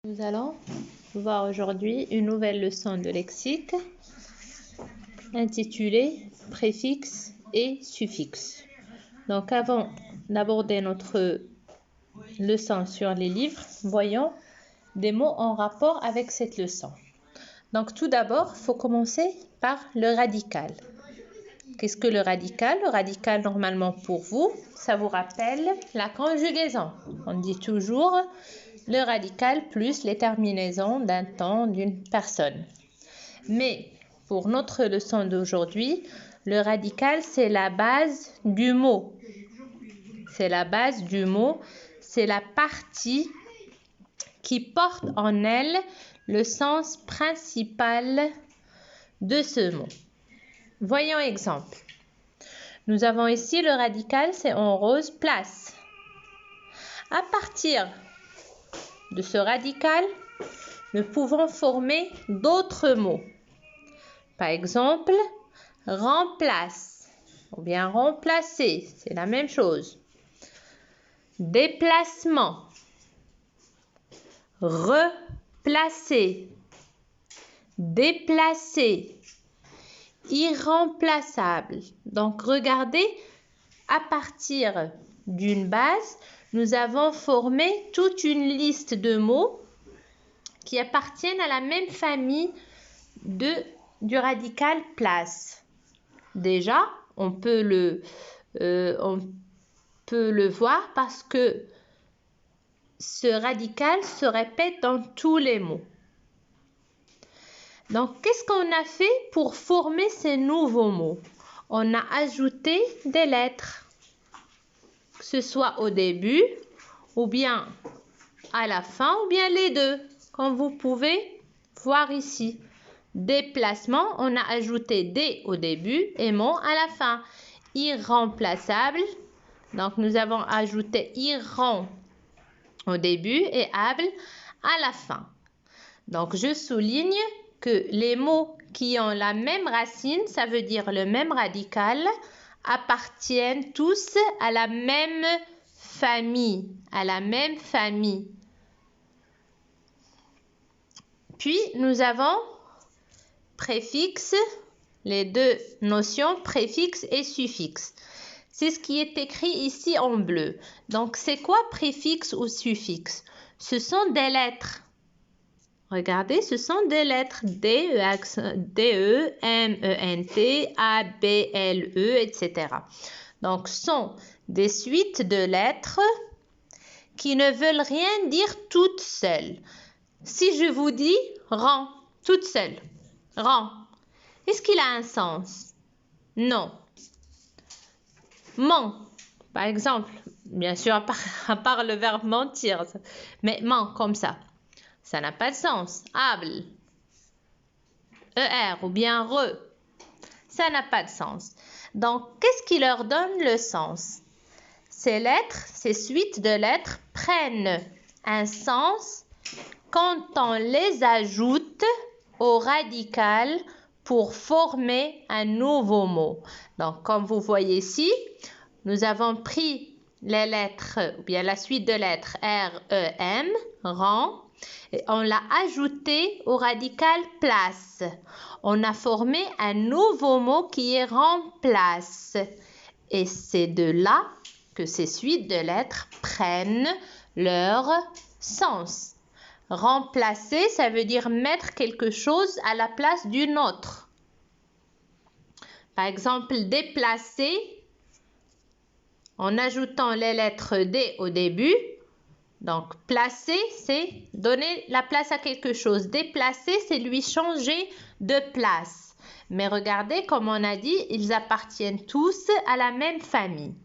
Nous allons voir aujourd'hui une nouvelle leçon de lexique intitulée préfixe et suffixe. Donc avant d'aborder notre leçon sur les livres, voyons des mots en rapport avec cette leçon. Donc tout d'abord, il faut commencer par le radical. Qu'est-ce que le radical? Le radical, normalement pour vous, ça vous rappelle la conjugaison. On dit toujours le radical plus les terminaisons d'un temps, d'une personne. Mais pour notre leçon d'aujourd'hui, le radical, c'est la base du mot. C'est la base du mot, c'est la partie qui porte en elle le sens principal de ce mot. Voyons exemple. Nous avons ici le radical, c'est en rose, place. À partir de ce radical, nous pouvons former d'autres mots. Par exemple, remplace ou bien remplacer, c'est la même chose. Déplacement, replacer, déplacer, irremplaçable. Donc, regardez, à partir d'une base, nous avons formé toute une liste de mots qui appartiennent à la même famille du radical place. Déjà, on peut le voir parce que ce radical se répète dans tous les mots. Donc, qu'est-ce qu'on a fait pour former ces nouveaux mots? On a ajouté des lettres, que ce soit au début, ou bien à la fin, ou bien les deux, comme vous pouvez voir ici. Déplacement, on a ajouté des au début et mon à la fin. Irremplaçable, donc nous avons ajouté irrem au début et able à la fin. Donc, je souligne que les mots qui ont la même racine, ça veut dire le même radical, appartiennent tous à la même famille, Puis, nous avons préfixe, les deux notions, préfixe et suffixe. C'est ce qui est écrit ici en bleu. Donc, c'est quoi préfixe ou suffixe? Ce sont des lettres. Regardez, ce sont des lettres D, E, M, E, N, T, A, B, L, E, etc. Donc, ce sont des suites de lettres qui ne veulent rien dire toutes seules. Si je vous dis rang, toute seule, rang, est-ce qu'il a un sens? Non. Ment, par exemple, bien sûr, à part le verbe mentir, mais ment comme ça n'a pas de sens. Able, ER ou bien re, ça n'a pas de sens. Donc, qu'est-ce qui leur donne le sens? Ces lettres, ces suites de lettres prennent un sens quand on les ajoute au radical pour former un nouveau mot. Donc, comme vous voyez ici, nous avons pris les lettres, ou bien la suite de lettres R, E, M, rang, et on l'a ajouté au radical place. On a formé un nouveau mot qui est remplace. Et c'est de là que ces suites de lettres prennent leur sens. Remplacer, ça veut dire mettre quelque chose à la place d'une autre. Par exemple, déplacer, en ajoutant les lettres D au début. Donc, placer, c'est donner la place à quelque chose. Déplacer, c'est lui changer de place. Mais regardez, comme on a dit, ils appartiennent tous à la même famille.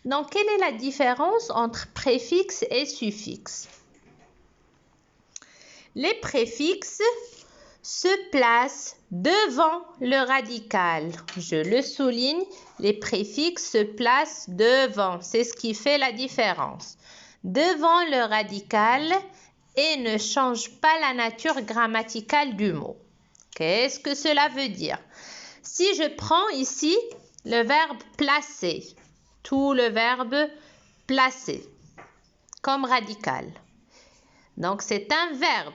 Donc, quelle est la différence entre préfixe et suffixe? Les préfixes se placent devant le radical. Je le souligne, les préfixes se placent devant. C'est ce qui fait la différence. Devant le radical et ne change pas la nature grammaticale du mot. Qu'est-ce que cela veut dire? Si je prends ici le verbe placer, tout le verbe placer comme radical. Donc, c'est un verbe.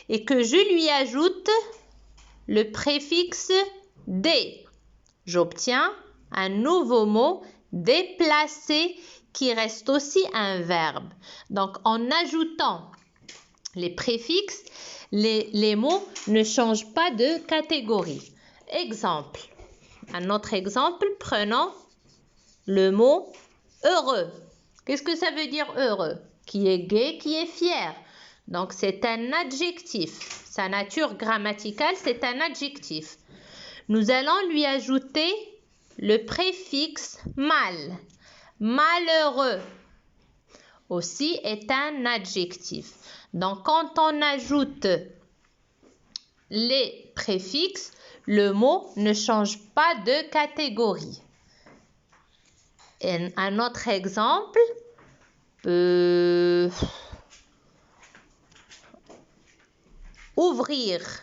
Et que je lui ajoute le préfixe D. J'obtiens un nouveau mot déplacé qui reste aussi un verbe. Donc, en ajoutant les préfixes, les mots ne changent pas de catégorie. Exemple. Un autre exemple, prenons le mot heureux. Qu'est-ce que ça veut dire heureux? Qui est gai, qui est fier. Donc, c'est un adjectif. Sa nature grammaticale, c'est un adjectif. Nous allons lui ajouter le préfixe mal. Malheureux aussi est un adjectif. Donc, quand on ajoute les préfixes, le mot ne change pas de catégorie. Et un autre exemple, ouvrir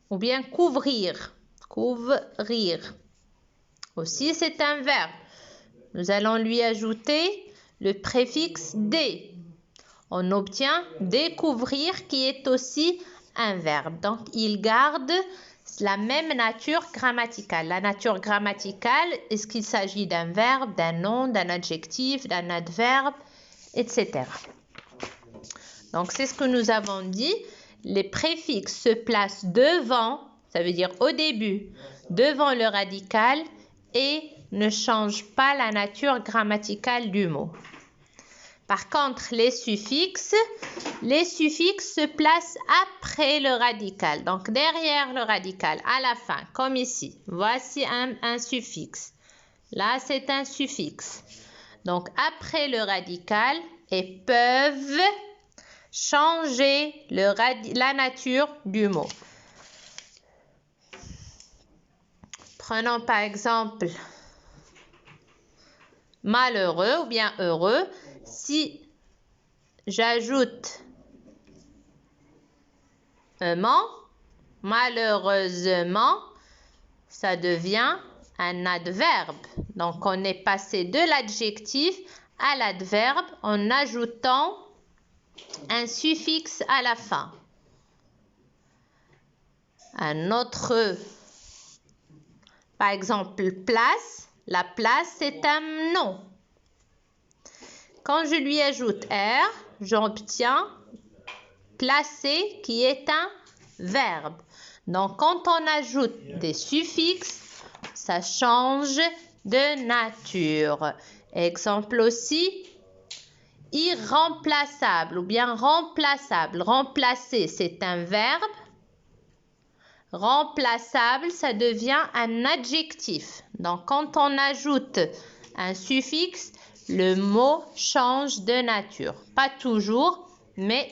ou bien couvrir. Couvrir. Aussi, c'est un verbe. Nous allons lui ajouter le préfixe D. On obtient découvrir qui est aussi un verbe. Donc, il garde la même nature grammaticale. La nature grammaticale, est-ce qu'il s'agit d'un verbe, d'un nom, d'un adjectif, d'un adverbe, etc. Donc, c'est ce que nous avons dit. Les préfixes se placent devant, ça veut dire au début, devant le radical et ne changent pas la nature grammaticale du mot. Par contre, les suffixes se placent après le radical. Donc, derrière le radical, à la fin, comme ici. Voici un suffixe. Là, c'est un suffixe. Donc, après le radical et peuvent changer la nature du mot. Prenons par exemple malheureux ou bien heureux. Si j'ajoute malheureusement, ça devient un adverbe. Donc, on est passé de l'adjectif à l'adverbe en ajoutant un suffixe à la fin. Un autre, par exemple, place. La place, c'est un nom. Quand je lui ajoute R, j'obtiens placer qui est un verbe. Donc, quand on ajoute des suffixes, ça change de nature. Exemple aussi, irremplaçable ou bien remplaçable. Remplacer, c'est un verbe. Remplaçable, ça devient un adjectif. Donc, quand on ajoute un suffixe, le mot change de nature. Pas toujours, mais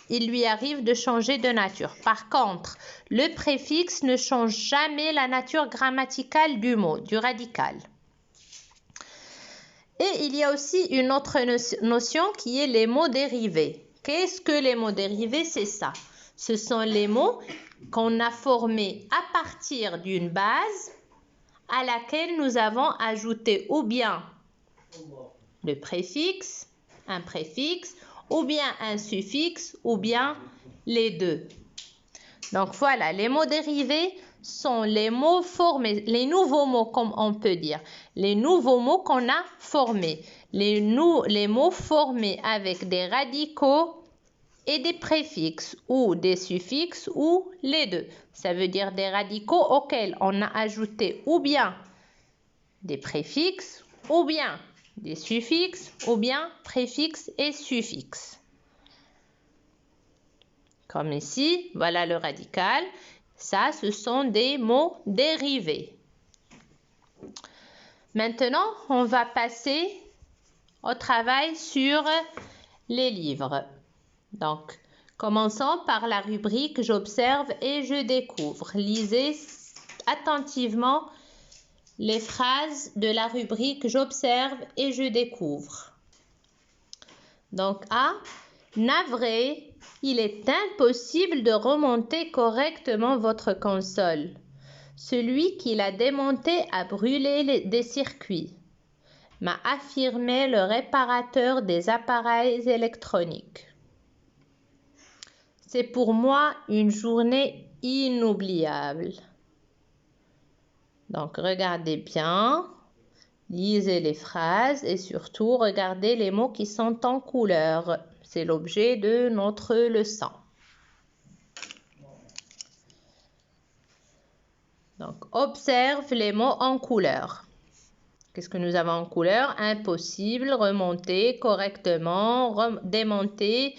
il lui arrive de changer de nature. Par contre, le préfixe ne change jamais la nature grammaticale du mot, du radical. Et il y a aussi une autre notion qui est les mots dérivés. Qu'est-ce que les mots dérivés? C'est ça. Ce sont les mots qu'on a formés à partir d'une base à laquelle nous avons ajouté ou bien le préfixe, un préfixe, ou bien un suffixe, ou bien les deux. Donc voilà, les mots dérivés sont les mots formés, les nouveaux mots comme on peut dire, les nouveaux mots qu'on a formés, les mots formés avec des radicaux et des préfixes ou des suffixes ou les deux. Ça veut dire des radicaux auxquels on a ajouté ou bien des préfixes ou bien des suffixes ou bien préfixes et suffixes. Comme ici, voilà le radical. Ça, ce sont des mots dérivés. Maintenant, on va passer au travail sur les livres. Donc, commençons par la rubrique « J'observe et je découvre ». Lisez attentivement les phrases de la rubrique « J'observe et je découvre ». Donc, A. Navré, il est impossible de remonter correctement votre console. Celui qui l'a démonté a brûlé des circuits. m'a affirmé le réparateur des appareils électroniques. C'est pour moi une journée inoubliable. Donc, regardez bien, lisez les phrases et surtout, regardez les mots qui sont en couleur. C'est l'objet de notre leçon. Donc, observe les mots en couleur. Qu'est-ce que nous avons en couleur? Impossible, remonter, correctement, démonter,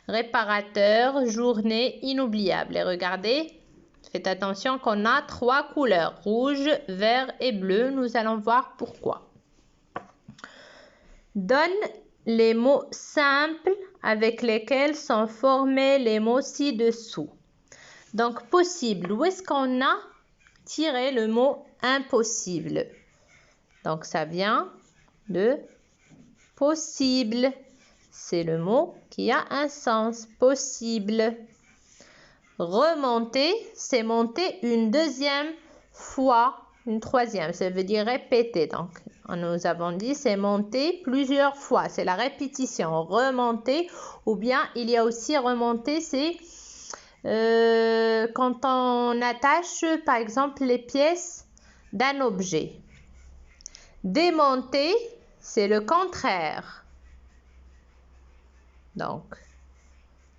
réparateur, journée, inoubliable. Et regardez, faites attention qu'on a 3 couleurs, rouge, vert et bleu. Nous allons voir pourquoi. Donne les mots simples avec lesquels sont formés les mots ci-dessous. Donc, possible. Où est-ce qu'on a tiré le mot impossible? Donc, ça vient de possible. C'est le mot qui a un sens. Possible. Remonter, c'est monter une deuxième fois, une troisième. Ça veut dire répéter. Donc, nous avons dit c'est monter plusieurs fois. C'est la répétition. Remonter. Ou bien, il y a aussi remonter, c'est quand on attache, par exemple, les pièces d'un objet. Démonter, c'est le contraire. Donc,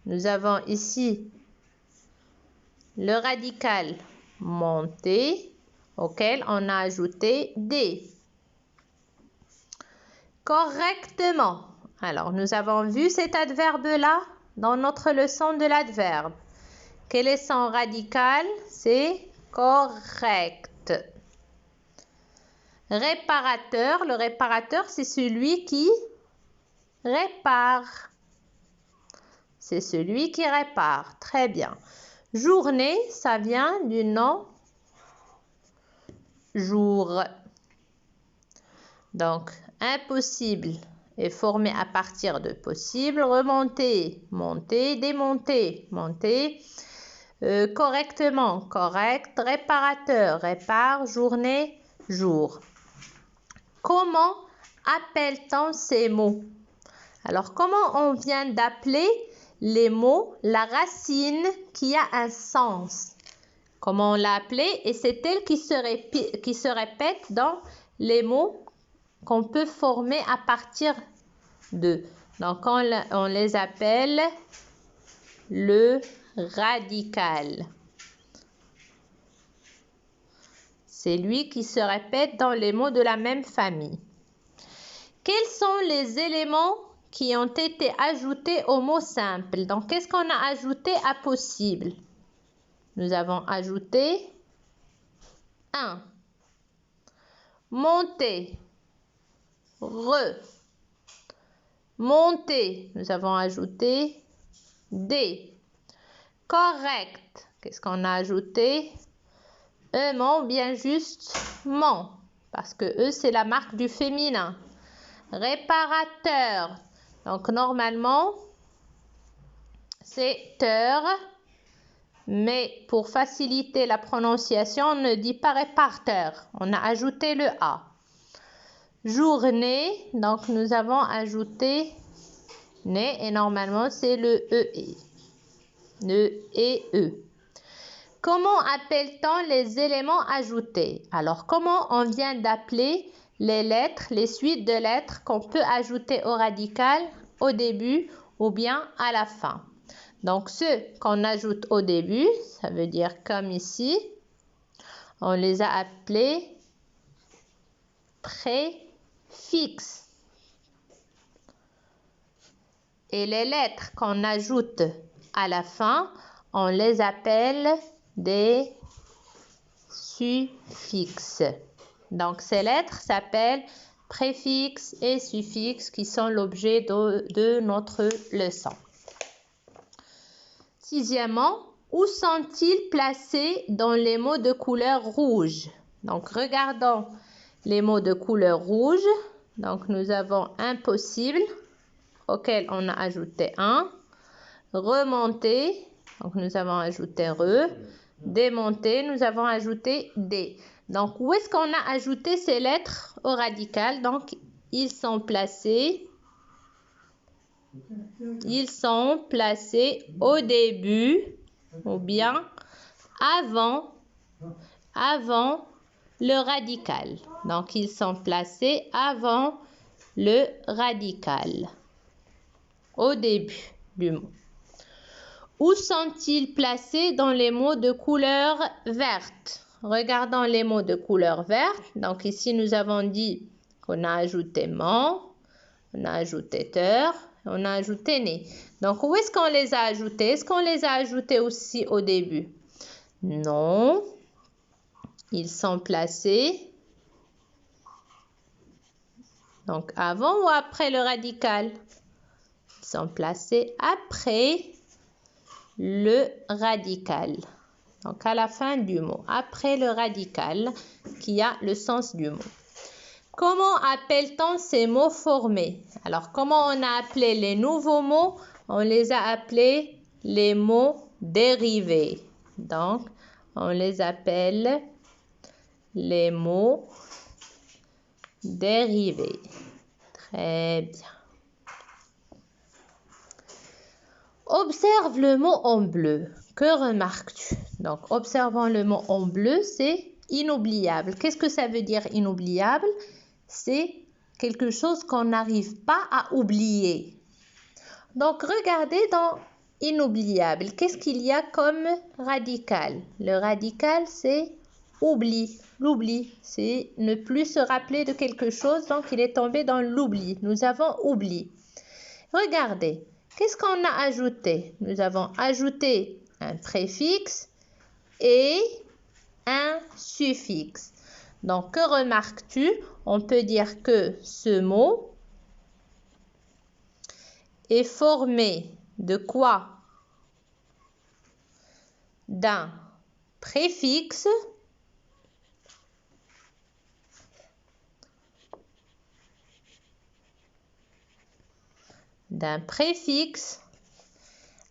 nous avons ici le radical monter auquel on a ajouté des. Correctement. Alors, nous avons vu cet adverbe-là dans notre leçon de l'adverbe. Quel est son radical? C'est correct. Réparateur, le réparateur, c'est celui qui répare. C'est celui qui répare. Très bien. Journée, ça vient du nom jour. Donc, impossible est formé à partir de possible. Remonter, monter, démonter, monter. Correctement, correct. Réparateur, répare. Journée, jour. Comment appelle-t-on ces mots? Alors, comment on vient d'appeler les mots la racine qui a un sens? Comment on l'a appelée? Et c'est elle qui se répète dans les mots qu'on peut former à partir de. Donc, on les appelle le radical. C'est lui qui se répète dans les mots de la même famille. Quels sont les éléments qui ont été ajoutés au mot simple? Donc, qu'est-ce qu'on a ajouté à possible? Nous avons ajouté un. Monter. Monter. Nous avons ajouté des. Correct. Qu'est-ce qu'on a ajouté? Mon, bien juste mon. Parce que E, c'est la marque du féminin. Réparateur. Donc, normalement, c'est teur. Mais pour faciliter la prononciation, on ne dit pas réparateur. On a ajouté le A. Journée. Donc, nous avons ajouté né. Et normalement, c'est le EE. Le E. Comment appelle-t-on les éléments ajoutés? Alors, comment on vient d'appeler les lettres, les suites de lettres qu'on peut ajouter au radical au début ou bien à la fin? Donc, ceux qu'on ajoute au début, ça veut dire comme ici, on les a appelés préfixes. Et les lettres qu'on ajoute à la fin, on les appelle des suffixes. Donc, ces lettres s'appellent préfixes et suffixes qui sont l'objet de notre leçon. Sixièmement, où sont-ils placés dans les mots de couleur rouge? Donc, regardons les mots de couleur rouge. Donc, nous avons impossible, auquel on a ajouté un. Remonter, donc nous avons ajouté re. Démonter, nous avons ajouté des. Donc, où est-ce qu'on a ajouté ces lettres au radical? Donc, ils sont placés au début ou bien avant le radical. Donc, ils sont placés avant le radical, au début du mot. Où sont-ils placés dans les mots de couleur verte? Regardons les mots de couleur verte. Donc, ici, nous avons dit qu'on a ajouté mon, on a ajouté teur, on a ajouté né. Donc, où est-ce qu'on les a ajoutés? Est-ce qu'on les a ajoutés aussi au début? Non. Ils sont placés donc avant ou après le radical? Ils sont placés après le radical. Donc à la fin du mot, après le radical qui a le sens du mot. Comment appelle-t-on ces mots formés? Alors, comment on a appelé les nouveaux mots? On les a appelés les mots dérivés. Donc, on les appelle les mots dérivés. Très bien. Observe le mot en bleu. Que remarques-tu? Donc, observant le mot en bleu, c'est inoubliable. Qu'est-ce que ça veut dire inoubliable? C'est quelque chose qu'on n'arrive pas à oublier. Donc, regardez dans inoubliable. Qu'est-ce qu'il y a comme radical? Le radical, c'est oubli. L'oubli, c'est ne plus se rappeler de quelque chose, donc il est tombé dans l'oubli. Nous avons oubli. Regardez, qu'est-ce qu'on a ajouté? Nous avons ajouté un préfixe et un suffixe. Donc, que remarques-tu? On peut dire que ce mot est formé de quoi? D'un préfixe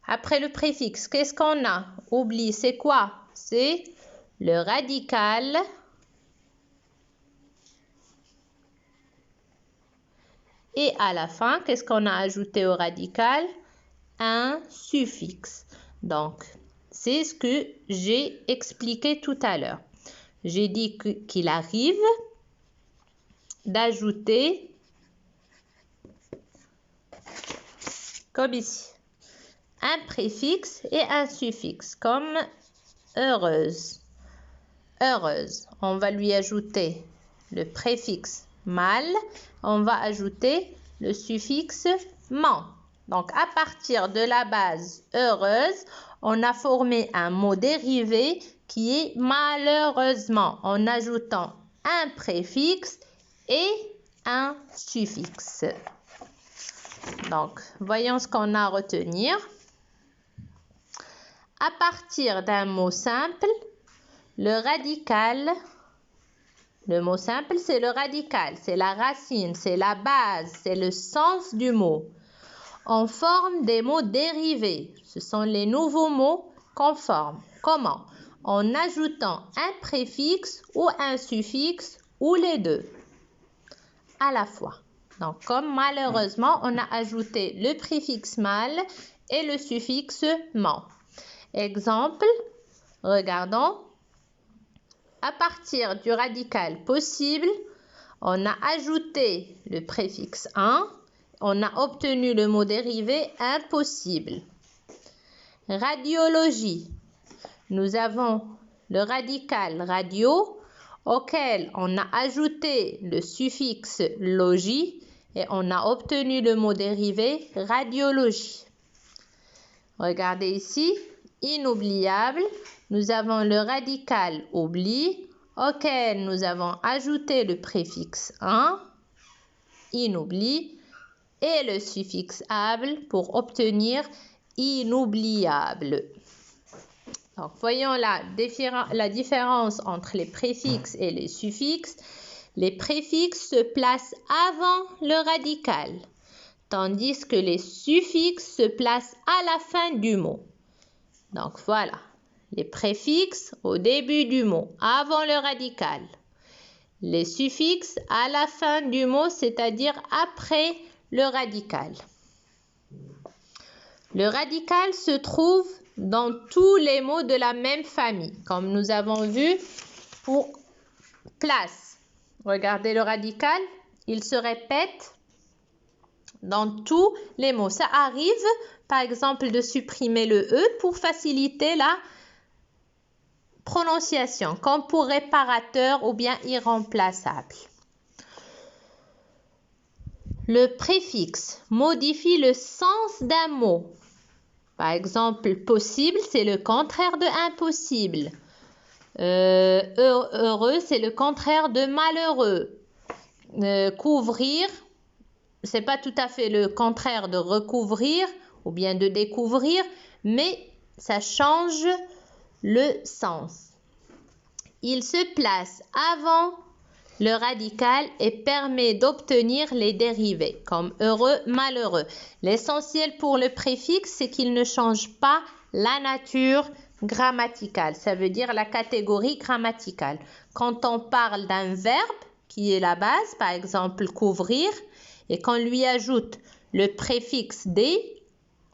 Après le préfixe, qu'est-ce qu'on a? Oublie, c'est quoi? C'est le radical et à la fin, qu'est-ce qu'on a ajouté au radical? Un suffixe. Donc, c'est ce que j'ai expliqué tout à l'heure. J'ai dit qu'il arrive d'ajouter, comme ici, un préfixe et un suffixe, comme heureuse. Heureuse, on va lui ajouter le préfixe mal, on va ajouter le suffixe ment. Donc, à partir de la base heureuse, on a formé un mot dérivé qui est malheureusement en ajoutant un préfixe et un suffixe. Donc, voyons ce qu'on a à retenir. À partir d'un mot simple, le mot simple, c'est le radical, c'est la racine, c'est la base, c'est le sens du mot. On forme des mots dérivés. Ce sont les nouveaux mots qu'on forme. Comment? En ajoutant un préfixe ou un suffixe ou les deux à la fois. Donc, comme malheureusement, on a ajouté le préfixe mal et le suffixe ment. Exemple, regardons. À partir du radical possible, on a ajouté le préfixe un. On a obtenu le mot dérivé impossible. Radiologie. Nous avons le radical radio auquel on a ajouté le suffixe logie et on a obtenu le mot dérivé radiologie. Regardez ici, inoubliable. Nous avons le radical oubli auquel nous avons ajouté le préfixe un, inoubli, et le suffixe able pour obtenir inoubliable. Donc, voyons la différence entre les préfixes et les suffixes. Les préfixes se placent avant le radical, tandis que les suffixes se placent à la fin du mot. Donc, voilà. Les préfixes au début du mot, avant le radical. les suffixes à la fin du mot, c'est-à-dire après le radical. Le radical se trouve dans tous les mots de la même famille, comme nous avons vu pour place. Regardez le radical, il se répète dans tous les mots. Ça arrive, par exemple, de supprimer le E pour faciliter la prononciation, comme pour réparateur ou bien irremplaçable. Le préfixe modifie le sens d'un mot. Par exemple, possible, c'est le contraire de impossible. Heureux, c'est le contraire de malheureux. Couvrir, c'est pas tout à fait le contraire de recouvrir ou bien de découvrir, mais ça change le sens. Il se place avant le radical et permet d'obtenir les dérivés, comme heureux, malheureux. L'essentiel pour le préfixe, c'est qu'il ne change pas la nature grammaticale, ça veut dire la catégorie grammaticale. Quand on parle d'un verbe, qui est la base, par exemple couvrir, et qu'on lui ajoute le préfixe D,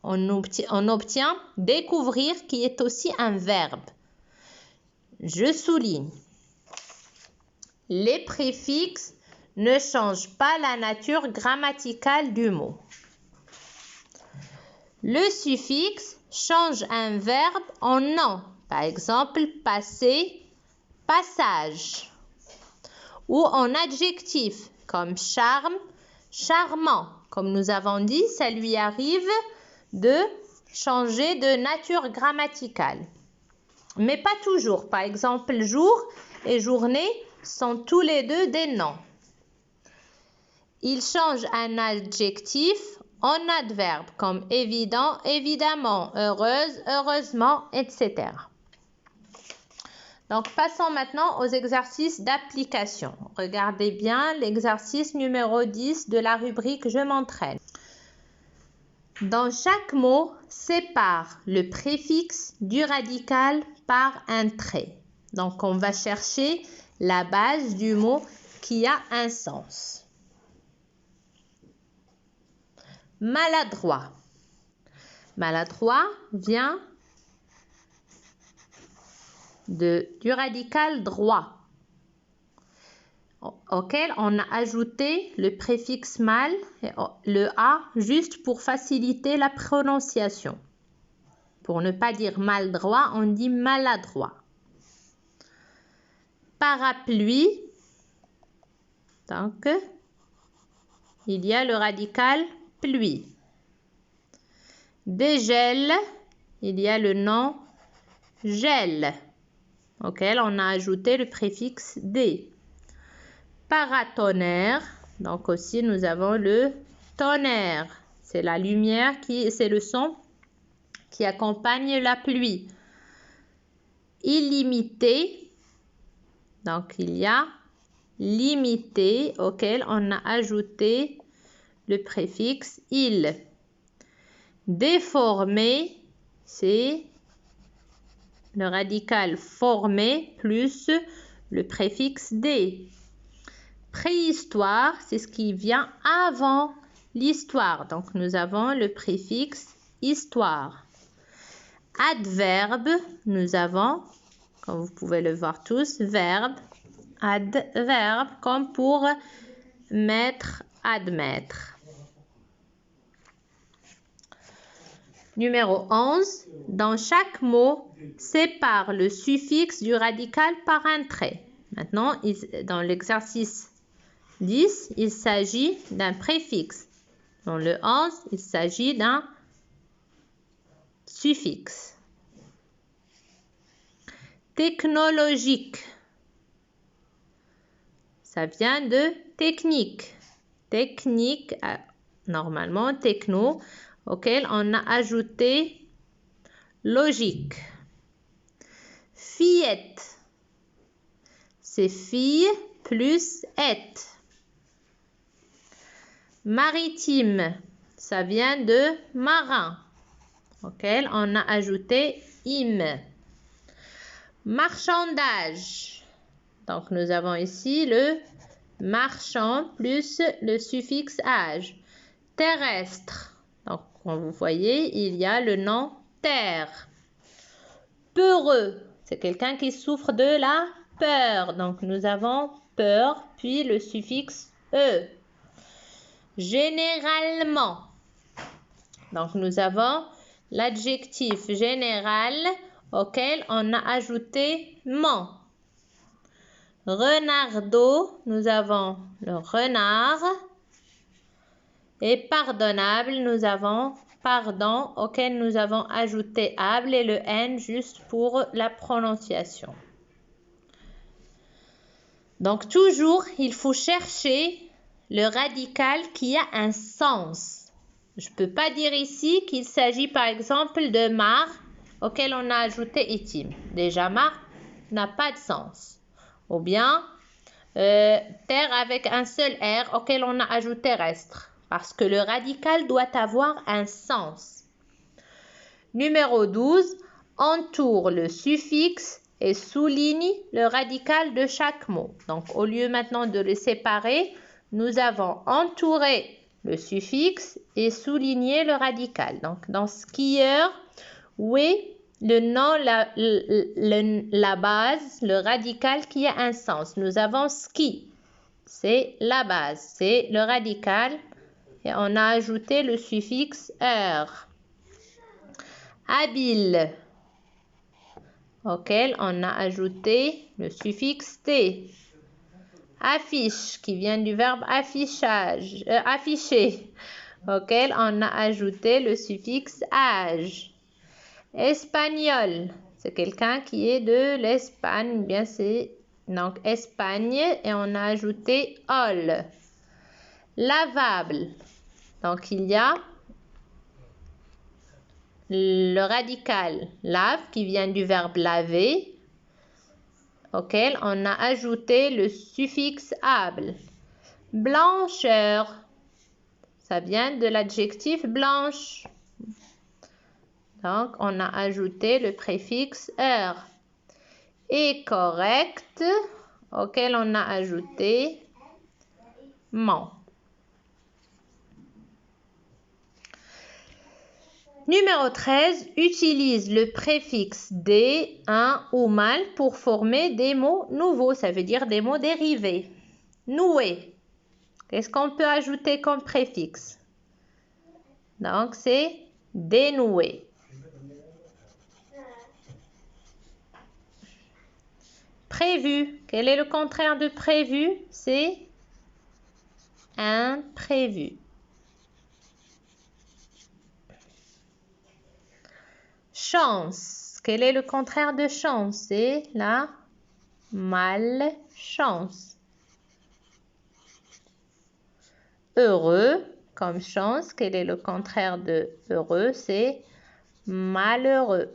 on obtient découvrir, qui est aussi un verbe. Je souligne. Les préfixes ne changent pas la nature grammaticale du mot. Le suffixe change un verbe en nom. Par exemple, passer, passage. Ou en adjectif, comme charme, charmant. Comme nous avons dit, ça lui arrive de changer de nature grammaticale. Mais pas toujours. Par exemple, jour et journée sont tous les deux des noms. Il change un adjectif en adverbe, comme évident, évidemment, heureuse, heureusement, etc. Donc, passons maintenant aux exercices d'application. Regardez bien l'exercice numéro 10 de la rubrique « Je m'entraîne ». Dans chaque mot, sépare le préfixe du radical par un trait. Donc, on va chercher la base du mot qui a un sens. Maladroit. Maladroit vient du radical droit, auquel on a ajouté le préfixe mal, le A, juste pour faciliter la prononciation. Pour ne pas dire maladroit, on dit maladroit. Parapluie, donc il y a le radical pluie. Dégel, il y a le nom gel, auquel on a ajouté le préfixe D. Paratonnerre, donc aussi nous avons le tonnerre, c'est la lumière, c'est le son qui accompagne la pluie. Illimité, donc il y a limité, auquel on a ajouté le préfixe il. Déformé, c'est le radical formé plus le préfixe D. Préhistoire, c'est ce qui vient avant l'histoire. Donc, nous avons le préfixe histoire. Adverbe, nous avons, comme vous pouvez le voir tous, verbe, adverbe, comme pour mettre, admettre. Numéro 11. Dans chaque mot, sépare le suffixe du radical par un trait. Maintenant, dans l'exercice 10, il s'agit d'un préfixe. Dans le 11, il s'agit d'un suffixe. Technologique. Ça vient de technique. Technique, normalement, techno, auquel on a ajouté logique. Fillette. C'est fille plus ette. Maritime, ça vient de marin, auquel on a ajouté im. Marchandage, Donc, nous avons ici le marchand plus le suffixe age. Terrestre. Donc, comme vous voyez, il y a le nom terre. Peureux. C'est quelqu'un qui souffre de la peur. Donc, nous avons peur, puis le suffixe e. Généralement. Donc, nous avons l'adjectif général auquel on a ajouté ment. Renardeau, nous avons le renard. Et pardonnable, nous avons pardon auquel nous avons ajouté able et le N juste pour la prononciation. Donc, toujours, il faut chercher le radical qui a un sens. Je ne peux pas dire ici qu'il s'agit par exemple de mar auquel on a ajouté itim. Déjà, mar n'a pas de sens. Ou bien terre avec un seul R auquel on a ajouté terrestre. Parce que le radical doit avoir un sens. Numéro 12, entoure le suffixe et souligne le radical de chaque mot. Donc, au lieu maintenant de les séparer, nous avons entouré le suffixe et souligné le radical. Donc, dans skieur, oui, le nom, la base, le radical qui a un sens. Nous avons ski, c'est la base, c'est le radical. Et on a ajouté le suffixe er. Habile, auquel on a ajouté le suffixe t. Affiche, qui vient du verbe affichage, afficher, auquel on a ajouté le suffixe age. Espagnol, c'est quelqu'un qui est de l'Espagne, bien c'est donc Espagne et on a ajouté ol. Lavable, donc il y a le radical lave qui vient du verbe laver, auquel on a ajouté le suffixe able. Blancheur, ça vient de l'adjectif blanche. Donc, on a ajouté le préfixe er. Et correct, auquel on a ajouté ment. Numéro 13, utilise le préfixe des, un ou mal pour former des mots nouveaux, ça veut dire des mots dérivés. Nouer, qu'est-ce qu'on peut ajouter comme préfixe? Donc, c'est dénouer. Prévu, quel est le contraire de prévu? C'est imprévu. Chance, quel est le contraire de chance? C'est la malchance. Heureux, comme chance, quel est le contraire de heureux? C'est malheureux.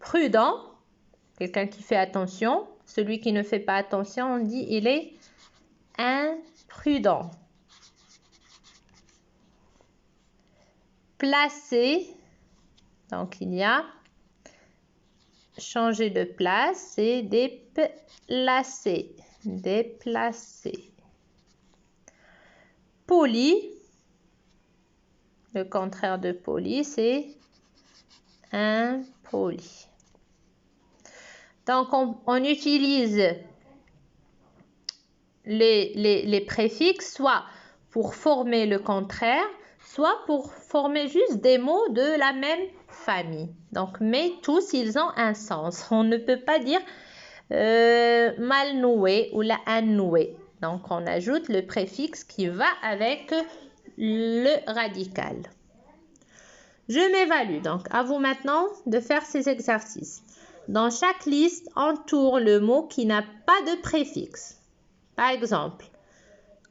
Prudent, quelqu'un qui fait attention. Celui qui ne fait pas attention, on dit il est imprudent. Placer, donc il y a changer de place, c'est déplacer. Déplacer. Poli, le contraire de poli, c'est impoli. Donc, on utilise les préfixes soit pour former le contraire, soit pour former juste des mots de la même famille. Donc, mais tous, ils ont un sens. On ne peut pas dire mal noué ou la annoué. Donc, on ajoute le préfixe qui va avec le radical. Je m'évalue. Donc, à vous maintenant de faire ces exercices. Dans chaque liste, entoure le mot qui n'a pas de préfixe. Par exemple,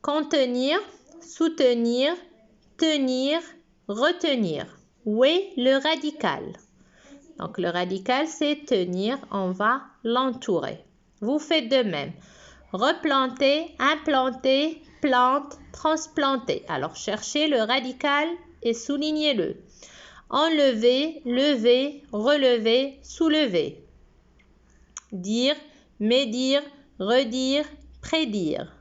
contenir, soutenir, tenir, retenir. Où est le radical? Donc, le radical, c'est tenir. On va l'entourer. Vous faites de même. Replanter, implanter, plante, transplanter. Alors, cherchez le radical et soulignez-le. Enlever, lever, relever, soulever. dire, médire, redire, prédire.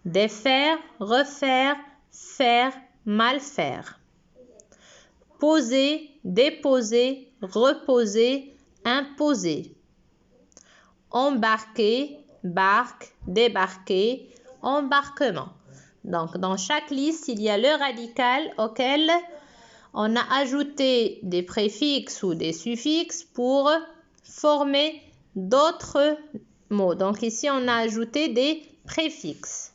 Défaire, refaire, faire, mal faire. Poser, déposer, reposer, imposer. Embarquer, barque, débarquer, embarquement. Donc, dans chaque liste, il y a le radical auquel on a ajouté des préfixes ou des suffixes pour former d'autres mots. Donc, ici, on a ajouté des préfixes.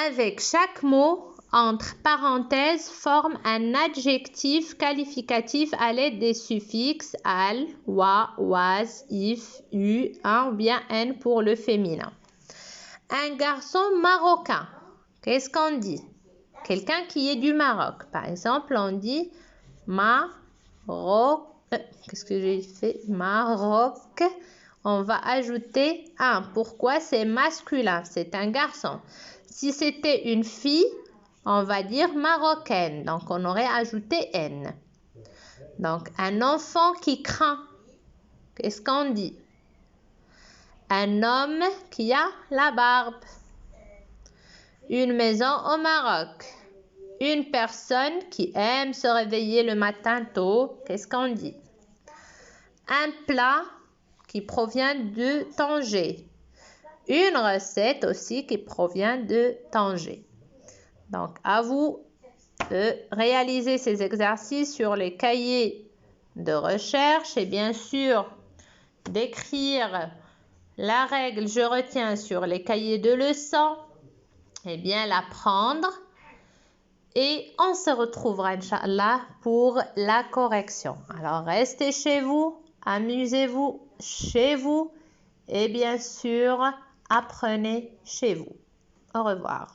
Avec chaque mot, entre parenthèses, forme un adjectif qualificatif à l'aide des suffixes al, wa, was, if, u, un ou bien n pour le féminin. Un garçon marocain, qu'est-ce qu'on dit? Quelqu'un qui est du Maroc. Par exemple, on dit qu'est-ce que j'ai fait? Maroc. On va ajouter un. Pourquoi? C'est masculin, c'est un garçon. Si c'était une fille, on va dire marocaine. Donc, on aurait ajouté N. Donc, un enfant qui craint. Qu'est-ce qu'on dit? Un homme qui a la barbe. Une maison au Maroc. Une personne qui aime se réveiller le matin tôt. Qu'est-ce qu'on dit? Un plat qui provient de Tanger. Une recette aussi qui provient de Tanger. Donc, à vous de réaliser ces exercices sur les cahiers de recherche et bien sûr d'écrire la règle je retiens sur les cahiers de leçons et bien l'apprendre. Et on se retrouvera, Inch'Allah, pour la correction. Alors, restez chez vous, amusez-vous chez vous et bien sûr, apprenez chez vous. Au revoir.